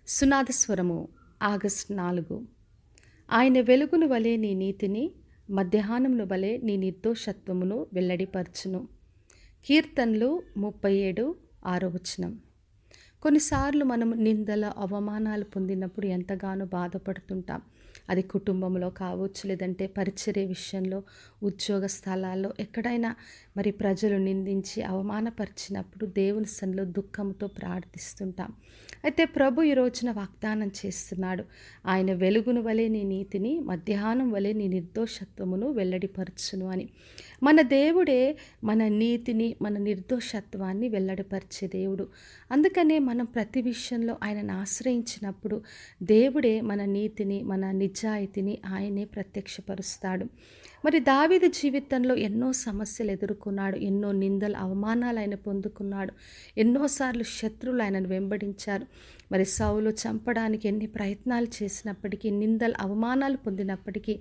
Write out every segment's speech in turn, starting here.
సునాదస్వరము August 4. ఆయన వెలుగును వలె నీ నీతిని, మధ్యాహ్నమును వలె నీ నిర్దోషత్వమును వెల్లడిపరచును. కీర్తనలు 37:6. కొన్నిసార్లు మనం నిందల అవమానాలు పొందినప్పుడు ఎంతగానో బాధపడుతుంటాం. అది కుటుంబంలో కావచ్చు, లేదంటే పరిచర్య విషయంలో, ఉద్యోగ స్థలాల్లో ఎక్కడైనా మరి ప్రజలు నిందించి అవమానపరిచినప్పుడు దేవుని సన్నిధిలో దుఃఖంతో ప్రార్థిస్తుంటాం. అయితే ప్రభు ఈ రోజున వాగ్దానం చేస్తున్నాడు. ఆయన వెలుగును వలె నీ నీతిని, మధ్యాహ్నం వలె నీ నిర్దోషత్వమును వెల్లడిపరచును అని. మన దేవుడే మన నీతిని, మన నిర్దోషత్వాన్ని వెల్లడిపరిచే దేవుడు. అందుకనే మనం ప్రతి విషయంలో ఆయనను ఆశ్రయించినప్పుడు దేవుడే మన నీతిని, మన నిజాయితీని ఆయనే ప్రత్యక్షపరుస్తాడు. మరి దావీదు జీవితంలో ఎన్నో సమస్యలు ఎదుర్కొన్నాడు, ఎన్నో నిందలు అవమానాలు ఆయన పొందుకున్నాడు, ఎన్నోసార్లు శత్రువులు ఆయనను వెంబడించారు. మరి సౌలు చంపడానికి ఎన్ని ప్రయత్నాలు చేసినప్పటికీ, నిందలు అవమానాలు పొందినప్పటికీ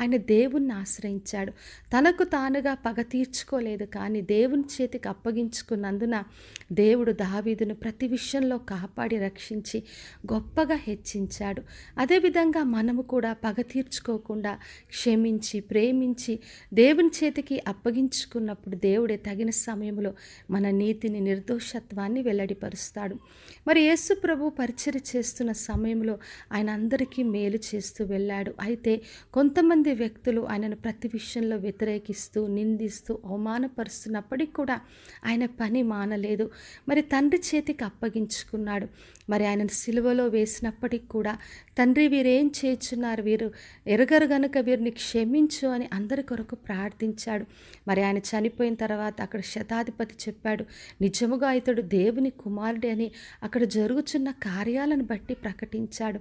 ఆయన దేవుణ్ణి ఆశ్రయించాడు. తనకు తానుగా పగ తీర్చుకోలేదు, కానీ దేవుని చేతికి అప్పగించుకున్నందున దేవుడు దావీదును ప్రతి విషయంలో కాపాడి రక్షించి గొప్పగా హెచ్చించాడు. అదేవిధంగా మనము కూడా పగ తీర్చుకోకుండా క్షమించి, ప్రేమించి దేవుని చేతికి అప్పగించుకున్నప్పుడు దేవుడే తగిన సమయంలో మన నీతిని, నిర్దోషత్వాన్ని వెల్లడిపరుస్తాడు. మరి యేసు ప్రభు పరిచర్య చేస్తున్న సమయంలో ఆయన అందరికీ మేలు చేస్తూ వెళ్ళాడు. అయితే కొంతమంది వ్యక్తులు ఆయనను ప్రతి విషయంలో వ్యతిరేకిస్తూ, నిందిస్తూ, అవమానపరుస్తున్నప్పటికీ కూడా ఆయన పని మానలేదు. మరి తండ్రి చేతికి అప్పగించుకున్నాడు. మరి ఆయనను సిలువలో వేసినప్పటికి కూడా, తండ్రి వీరేం చేయుచున్నారు, వీరు ఎరగరు గనుక వీరిని క్షమించు అని అందరి కొరకు ప్రార్థించాడు. మరి ఆయన చనిపోయిన తర్వాత అక్కడ శతాధిపతి చెప్పాడు, నిజముగా ఇతడు దేవుని కుమారుడే అని అక్కడ జరుగుతున్న కార్యాలను బట్టి ప్రకటించాడు.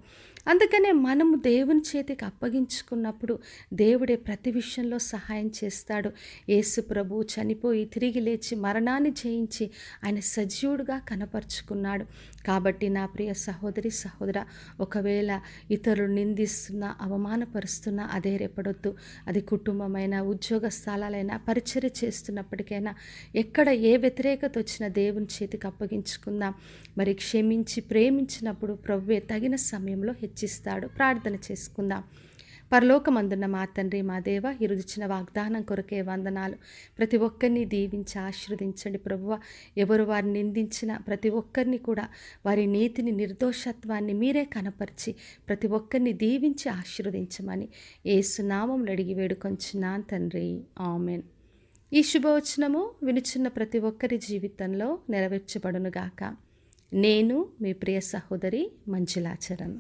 అందుకనే మనము దేవుని చేతికి అప్పగించుకున్నప్పుడు దేవుడే ప్రతి విషయంలో సహాయం చేస్తాడు. యేసు ప్రభు చనిపోయి తిరిగి లేచి మరణాన్ని జయించి ఆయన సజీవుడుగా కనపరుచుకున్నాడు. కాబట్టి నా ప్రియ సహోదరి, సహోదర, ఒకవేళ ఇతరులు నిందిస్తున్నా, అవమానపరుస్తున్నా అదే రేపడొద్దు. అది కుటుంబమైనా, ఉద్యోగ స్థలాలైనా, పరిచర్య చేస్తున్నప్పటికైనా, ఎక్కడ ఏ వ్యతిరేకత వచ్చినా దేవుని చేతికి అప్పగించుకుందాం. మరి క్షమించి ప్రేమించినప్పుడు ప్రభువే తగిన సమయంలో హెచ్చిస్తాడు. ప్రార్థన చేసుకుందాం. పరలోకమందున్న మా తండ్రి, మా దేవ, ఇరుదిచ్చిన వాగ్దానం కొరకే వందనాలు. ప్రతి ఒక్కరిని దీవించి ఆశీర్వదించండి ప్రభువ. ఎవరు వారిని నిందించిన ప్రతి ఒక్కరిని కూడా వారి నీతిని, నిర్దోషత్వాన్ని మీరే కనపరిచి ప్రతి ఒక్కరిని దీవించి ఆశీర్వదించమని యేసు నామములో అడిగి వేడుకొంచున్నాను తండ్రి, ఆమెన్. ఈ శుభవచనము వినుచున్న ప్రతి ఒక్కరి జీవితంలో నెరవేర్చబడునుగాక. నేను మీ ప్రియ సహోదరి మంజులాచరణ్.